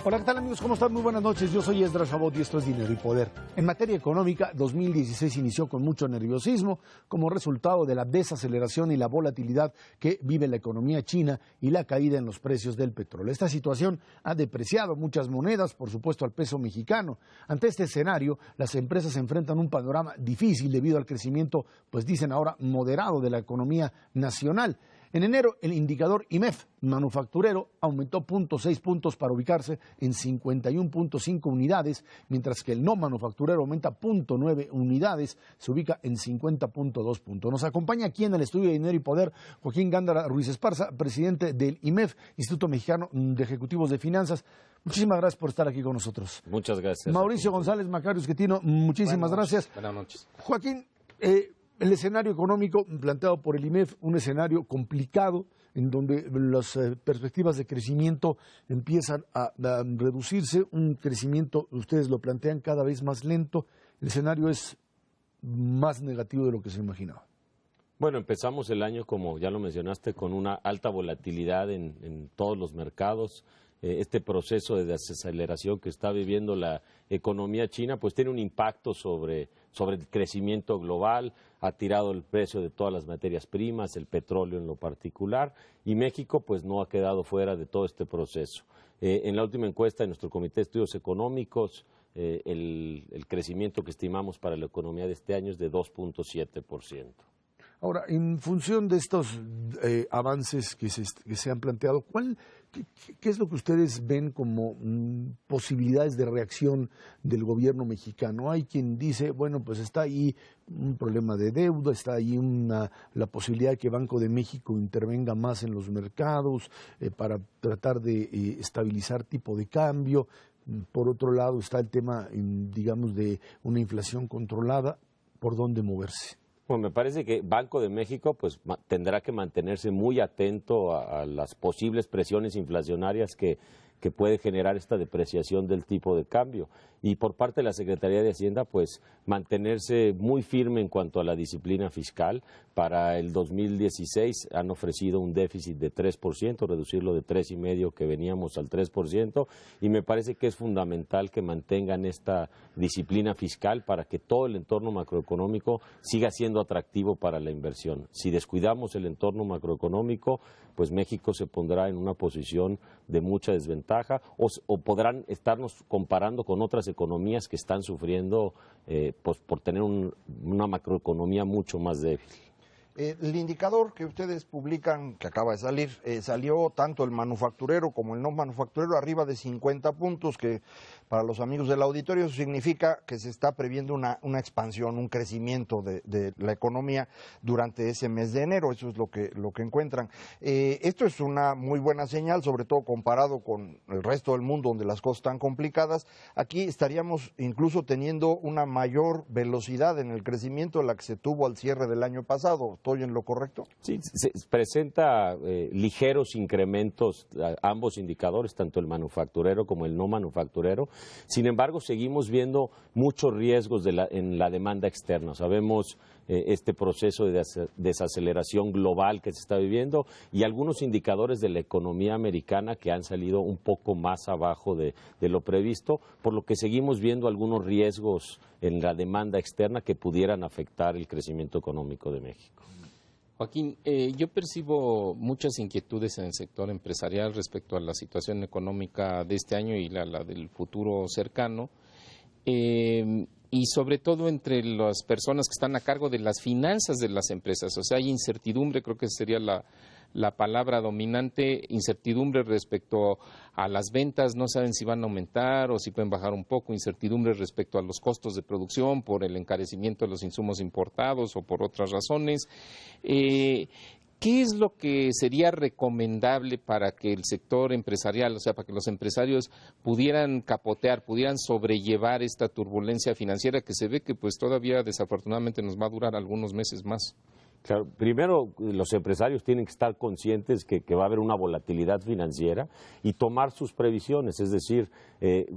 Hola, ¿qué tal amigos? ¿Cómo están? Muy buenas noches. Yo soy Esdras Chabot y esto es Dinero y Poder. En materia económica, 2016 inició con mucho nerviosismo como resultado de la desaceleración y la volatilidad que vive la economía china y la caída en los precios del petróleo. Esta situación ha depreciado muchas monedas, por supuesto al peso mexicano. Ante este escenario, las empresas enfrentan un panorama difícil debido al crecimiento, pues dicen ahora, moderado de la economía nacional. En enero, el indicador IMEF manufacturero aumentó 0.6 puntos para ubicarse en 51.5 unidades, mientras que el no manufacturero aumenta 0.9 unidades, se ubica en 50.2 puntos. Nos acompaña aquí en el estudio de Dinero y Poder Joaquín Gándara Ruiz Esparza, presidente del IMEF, Instituto Mexicano de Ejecutivos de Finanzas. Muchísimas gracias por estar aquí con nosotros. Muchas gracias. Mauricio González Macarios Quetino, muchísimas gracias. Buenas noches. Joaquín, el escenario económico planteado por el IMEF, un escenario complicado en donde las perspectivas de crecimiento empiezan a reducirse, un crecimiento, ustedes lo plantean, cada vez más lento, el escenario es más negativo de lo que se imaginaba. Bueno, empezamos el año, como ya lo mencionaste, con una alta volatilidad en todos los mercados. Este proceso de desaceleración que está viviendo la economía china, pues tiene un impacto sobre el crecimiento global, ha tirado el precio de todas las materias primas, el petróleo en lo particular, y México pues no ha quedado fuera de todo este proceso. En la última encuesta de nuestro Comité de Estudios Económicos, el crecimiento que estimamos para la economía de este año es de 2.7%. Ahora, en función de estos avances que se han planteado, ¿qué es lo que ustedes ven como posibilidades de reacción del gobierno mexicano? Hay quien dice, bueno, pues está ahí un problema de deuda, está ahí la posibilidad de que Banco de México intervenga más en los mercados para tratar de estabilizar tipo de cambio. Por otro lado está el tema, digamos, de una inflación controlada. ¿Por dónde moverse? Bueno, me parece que Banco de México pues tendrá que mantenerse muy atento a las posibles presiones inflacionarias que puede generar esta depreciación del tipo de cambio. Y por parte de la Secretaría de Hacienda, pues mantenerse muy firme en cuanto a la disciplina fiscal. Para el 2016 han ofrecido un déficit de 3%, reducirlo de 3,5% que veníamos al 3%, y me parece que es fundamental que mantengan esta disciplina fiscal para que todo el entorno macroeconómico siga siendo atractivo para la inversión. Si descuidamos el entorno macroeconómico, pues México se pondrá en una posición de mucha desventaja o podrán estarnos comparando con otras economías que están sufriendo pues por tener una macroeconomía mucho más débil. El indicador que ustedes publican, que acaba de salir, salió tanto el manufacturero como el no manufacturero arriba de 50 puntos, que para los amigos del auditorio eso significa que se está previendo una expansión, un crecimiento de la economía durante ese mes de enero. Eso es lo que encuentran. Esto es una muy buena señal, sobre todo comparado con el resto del mundo donde las cosas están complicadas. Aquí estaríamos incluso teniendo una mayor velocidad en el crecimiento de la que se tuvo al cierre del año pasado. ¿Estoy en lo correcto? Sí, se presenta ligeros incrementos ambos indicadores, tanto el manufacturero como el no manufacturero. Sin embargo, seguimos viendo muchos riesgos en la demanda externa. Sabemos este proceso de desaceleración global que se está viviendo y algunos indicadores de la economía americana que han salido un poco más abajo de lo previsto, por lo que seguimos viendo algunos riesgos en la demanda externa que pudieran afectar el crecimiento económico de México. Joaquín, yo percibo muchas inquietudes en el sector empresarial respecto a la situación económica de este año y la del futuro cercano, y sobre todo entre las personas que están a cargo de las finanzas de las empresas. O sea, hay incertidumbre, creo que sería la palabra dominante, incertidumbre respecto a las ventas, no saben si van a aumentar o si pueden bajar un poco, incertidumbre respecto a los costos de producción por el encarecimiento de los insumos importados o por otras razones. ¿Qué es lo que sería recomendable para que el sector empresarial, o sea, para que los empresarios pudieran capotear, pudieran sobrellevar esta turbulencia financiera que se ve que pues todavía desafortunadamente nos va a durar algunos meses más? Claro, primero, los empresarios tienen que estar conscientes que va a haber una volatilidad financiera y tomar sus previsiones. Es decir,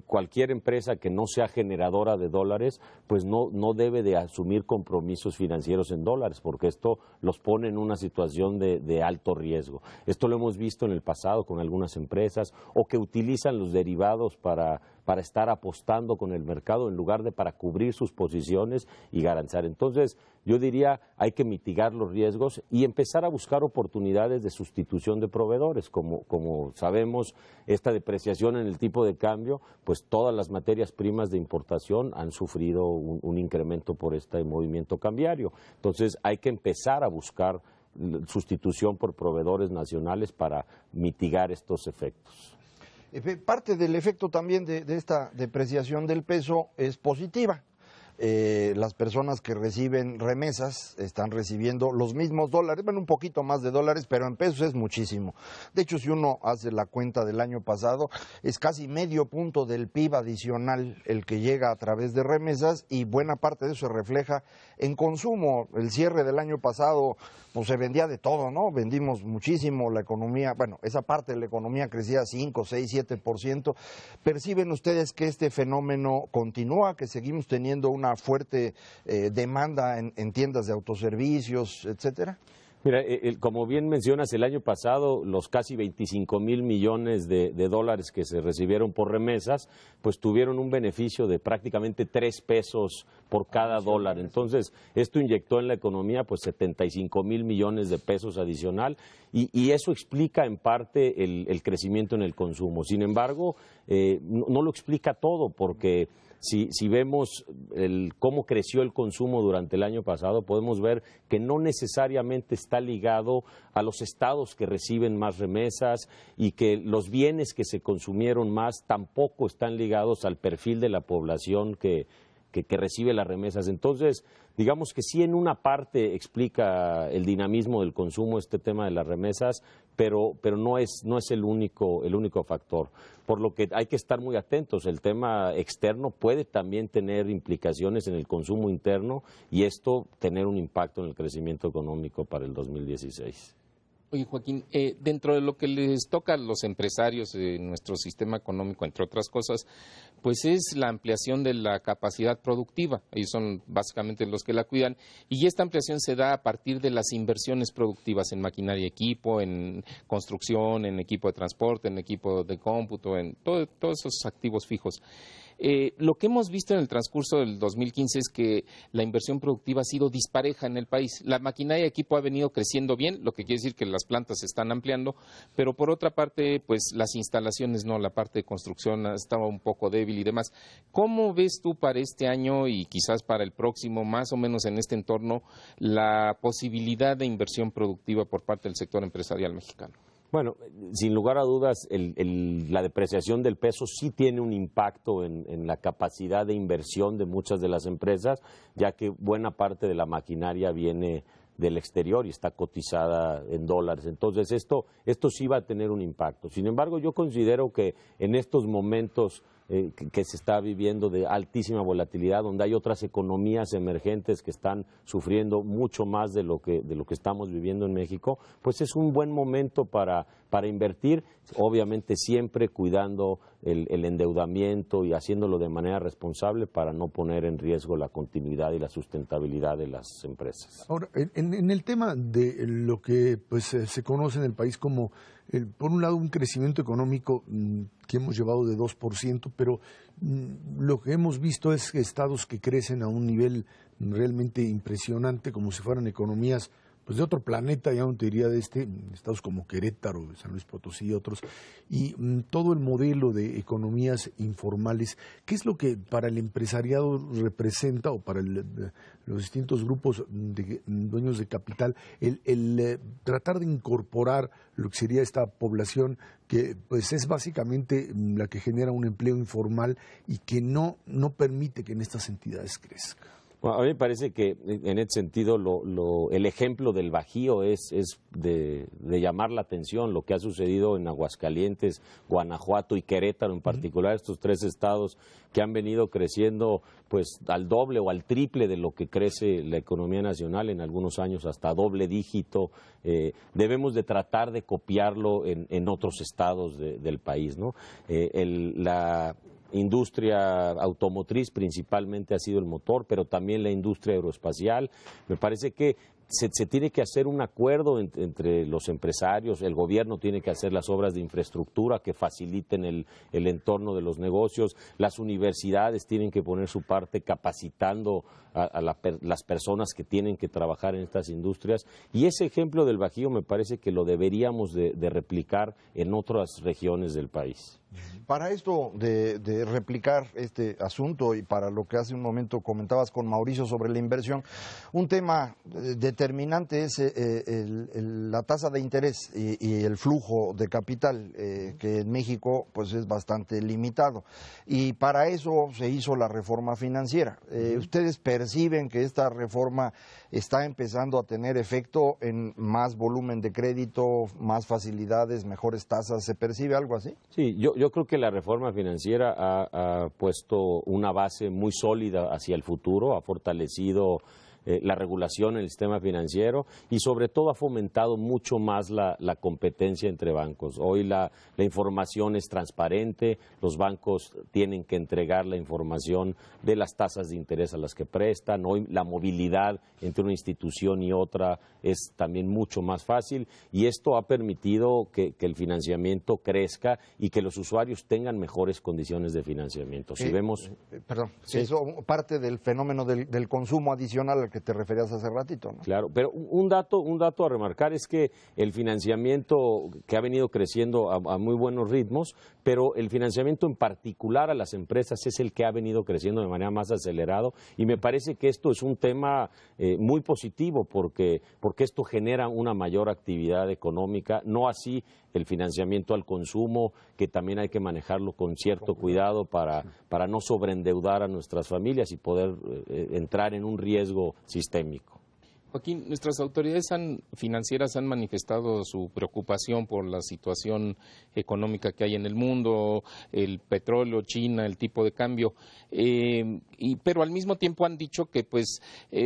cualquier empresa que no sea generadora de dólares, pues no debe de asumir compromisos financieros en dólares, porque esto los pone en una situación de alto riesgo. Esto lo hemos visto en el pasado con algunas empresas, o que utilizan los derivados para estar apostando con el mercado en lugar de para cubrir sus posiciones y garantizar. Entonces, yo diría, hay que mitigar los riesgos y empezar a buscar oportunidades de sustitución de proveedores. Como sabemos, esta depreciación en el tipo de cambio, pues todas las materias primas de importación han sufrido un incremento por este movimiento cambiario. Entonces, hay que empezar a buscar sustitución por proveedores nacionales para mitigar estos efectos. Parte del efecto también de esta depreciación del peso es positiva. Las personas que reciben remesas están recibiendo los mismos dólares, bueno, un poquito más de dólares, pero en pesos es muchísimo. De hecho, si uno hace la cuenta del año pasado, es casi medio punto del PIB adicional el que llega a través de remesas, y buena parte de eso se refleja en consumo. El cierre del año pasado, pues se vendía de todo, ¿no? Vendimos muchísimo, la economía, bueno, esa parte de la economía crecía 5, 6, 7%. ¿Perciben ustedes que este fenómeno continúa, que seguimos teniendo una fuerte demanda en tiendas de autoservicios, etcétera? Mira, como bien mencionas, el año pasado los casi 25,000 millones de dólares que se recibieron por remesas, pues tuvieron un beneficio de prácticamente 3 pesos por cada dólar. Entonces, esto inyectó en la economía pues 75,000 millones de pesos adicional, y eso explica en parte el crecimiento en el consumo. Sin embargo, no lo explica todo, porque si vemos cómo creció el consumo durante el año pasado, podemos ver que no necesariamente está ligado a los estados que reciben más remesas, y que los bienes que se consumieron más tampoco están ligados al perfil de la población que recibe las remesas. Entonces, digamos que sí, en una parte explica el dinamismo del consumo este tema de las remesas, pero no es el único factor. Por lo que hay que estar muy atentos. El tema externo puede también tener implicaciones en el consumo interno, y esto tener un impacto en el crecimiento económico para el 2016. Oye, Joaquín, dentro de lo que les toca a los empresarios de nuestro sistema económico, entre otras cosas, pues es la ampliación de la capacidad productiva. Ellos son básicamente los que la cuidan, y esta ampliación se da a partir de las inversiones productivas en maquinaria y equipo, en construcción, en equipo de transporte, en equipo de cómputo, en todos esos activos fijos. Lo que hemos visto en el transcurso del 2015 es que la inversión productiva ha sido dispareja en el país. La maquinaria y equipo ha venido creciendo bien, lo que quiere decir que las plantas se están ampliando, pero por otra parte, pues las instalaciones no, la parte de construcción estaba un poco débil y demás. ¿Cómo ves tú para este año y quizás para el próximo, más o menos en este entorno, la posibilidad de inversión productiva por parte del sector empresarial mexicano? Bueno, sin lugar a dudas, la depreciación del peso sí tiene un impacto en la capacidad de inversión de muchas de las empresas, ya que buena parte de la maquinaria viene del exterior y está cotizada en dólares. Entonces, esto sí va a tener un impacto. Sin embargo, yo considero que en estos momentos que se está viviendo de altísima volatilidad, donde hay otras economías emergentes que están sufriendo mucho más de lo que estamos viviendo en México, pues es un buen momento para invertir, obviamente siempre cuidando el endeudamiento y haciéndolo de manera responsable para no poner en riesgo la continuidad y la sustentabilidad de las empresas. Ahora, en el tema de lo que pues se conoce en el país como, por un lado, un crecimiento económico que hemos llevado de 2%, pero lo que hemos visto es que estados que crecen a un nivel realmente impresionante, como si fueran economías pues de otro planeta, ya no te diría estados como Querétaro, San Luis Potosí y otros, y todo el modelo de economías informales. ¿Qué es lo que para el empresariado representa, o para los distintos grupos de dueños de capital, el tratar de incorporar lo que sería esta población que pues es básicamente la que genera un empleo informal y que no permite que en estas entidades crezca? Bueno, a mí me parece que en ese sentido el ejemplo del Bajío es de llamar la atención, lo que ha sucedido en Aguascalientes, Guanajuato y Querétaro en particular, estos tres estados que han venido creciendo pues al doble o al triple de lo que crece la economía nacional, en algunos años hasta doble dígito. Debemos de tratar de copiarlo en otros estados del país, ¿no? La industria automotriz principalmente ha sido el motor, pero también la industria aeroespacial. Me parece que se tiene que hacer un acuerdo entre los empresarios, el gobierno tiene que hacer las obras de infraestructura que faciliten el entorno de los negocios, las universidades tienen que poner su parte capacitando a las personas que tienen que trabajar en estas industrias, y ese ejemplo del Bajío me parece que lo deberíamos de replicar en otras regiones del país. Para esto de replicar este asunto y para lo que hace un momento comentabas con Mauricio sobre la inversión, un tema determinante es la tasa de interés y el flujo de capital, que en México pues es bastante limitado. Y para eso se hizo la reforma financiera. ¿Ustedes perciben que esta reforma está empezando a tener efecto en más volumen de crédito, más facilidades, mejores tasas? ¿Se percibe algo así? Sí, yo creo que la reforma financiera ha puesto una base muy sólida hacia el futuro, ha fortalecido la regulación en el sistema financiero y sobre todo ha fomentado mucho más la competencia entre bancos. Hoy la información es transparente, los bancos tienen que entregar la información de las tasas de interés a las que prestan, hoy la movilidad entre una institución y otra es también mucho más fácil y esto ha permitido que el financiamiento crezca y que los usuarios tengan mejores condiciones de financiamiento. Si vemos... Perdón, sí. Eso parte del fenómeno del consumo adicional al que te referías hace ratito, ¿no? Claro, pero un dato a remarcar es que el financiamiento que ha venido creciendo a muy buenos ritmos, pero el financiamiento en particular a las empresas es el que ha venido creciendo de manera más acelerado y me parece que esto es un tema muy positivo porque esto genera una mayor actividad económica, no así el financiamiento al consumo, que también hay que manejarlo con cierto cuidado para no sobreendeudar a nuestras familias y poder entrar en un riesgo sistémico. Joaquín, nuestras autoridades financieras han manifestado su preocupación por la situación económica que hay en el mundo, el petróleo, China, el tipo de cambio, pero al mismo tiempo han dicho que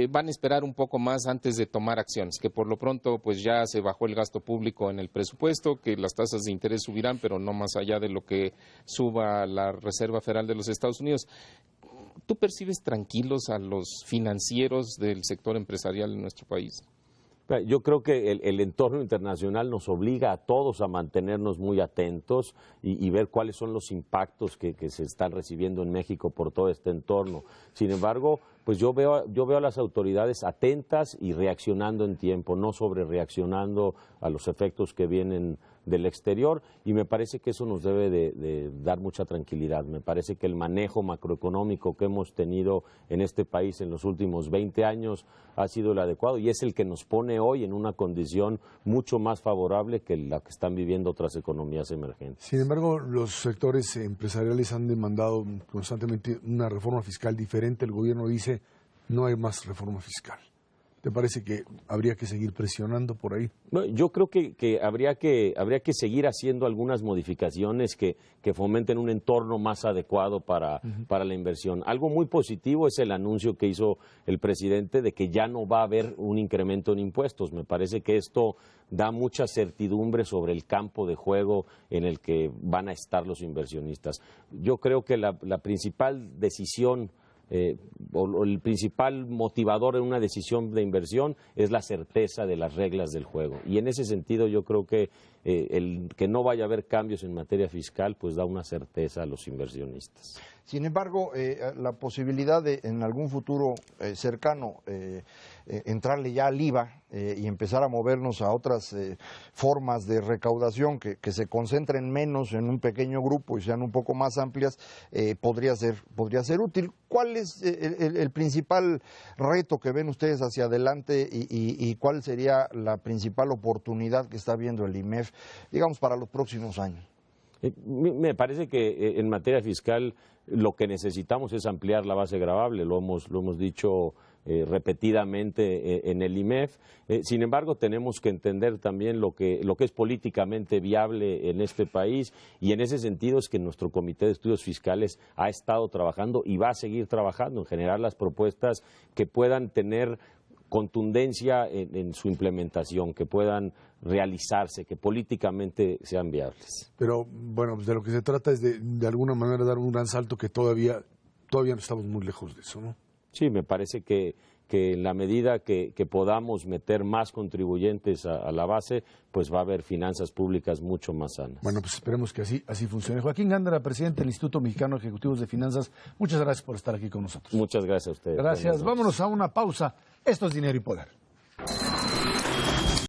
van a esperar un poco más antes de tomar acciones, que por lo pronto pues ya se bajó el gasto público en el presupuesto, que las tasas de interés subirán, pero no más allá de lo que suba la Reserva Federal de los Estados Unidos. ¿Tú percibes tranquilos a los financieros del sector empresarial en nuestro país? Yo creo que el entorno internacional nos obliga a todos a mantenernos muy atentos y ver cuáles son los impactos que se están recibiendo en México por todo este entorno. Sin embargo, pues yo veo a las autoridades atentas y reaccionando en tiempo, no sobrereaccionando a los efectos que vienen del exterior y me parece que eso nos debe de dar mucha tranquilidad. Me parece que el manejo macroeconómico que hemos tenido en este país en los últimos 20 años ha sido el adecuado y es el que nos pone hoy en una condición mucho más favorable que la que están viviendo otras economías emergentes. Sin embargo, los sectores empresariales han demandado constantemente una reforma fiscal diferente. El gobierno dice no hay más reforma fiscal. ¿Te parece que habría que seguir presionando por ahí? Bueno, yo creo que habría que seguir haciendo algunas modificaciones que fomenten un entorno más adecuado para la inversión. Algo muy positivo es el anuncio que hizo el presidente de que ya no va a haber un incremento en impuestos. Me parece que esto da mucha certidumbre sobre el campo de juego en el que van a estar los inversionistas. Yo creo que la principal decisión o el principal motivador en una decisión de inversión es la certeza de las reglas del juego y en ese sentido yo creo que el que no vaya a haber cambios en materia fiscal pues da una certeza a los inversionistas. Sin embargo, la posibilidad de en algún futuro cercano entrarle ya al IVA y empezar a movernos a otras formas de recaudación que se concentren menos en un pequeño grupo y sean un poco más amplias, podría ser útil. ¿Cuál es el principal reto que ven ustedes hacia adelante y cuál sería la principal oportunidad que está viendo el IMEF, digamos, para los próximos años? Me parece que en materia fiscal lo que necesitamos es ampliar la base gravable, lo hemos dicho repetidamente en el IMEF. Sin embargo, tenemos que entender también lo que es políticamente viable en este país, y en ese sentido es que nuestro Comité de Estudios Fiscales ha estado trabajando y va a seguir trabajando en generar las propuestas que puedan tener contundencia en su implementación, que puedan realizarse, que políticamente sean viables. Pero bueno, pues de lo que se trata es de alguna manera dar un gran salto que todavía no estamos muy lejos de eso, ¿no? Sí, me parece que en la medida que podamos meter más contribuyentes a la base, pues va a haber finanzas públicas mucho más sanas. Bueno, pues esperemos que así funcione. Joaquín Gándara, presidente del Instituto Mexicano de Ejecutivos de Finanzas, muchas gracias por estar aquí con nosotros. Muchas gracias a ustedes. Gracias. Vámonos a una pausa. Esto es Dinero y Poder.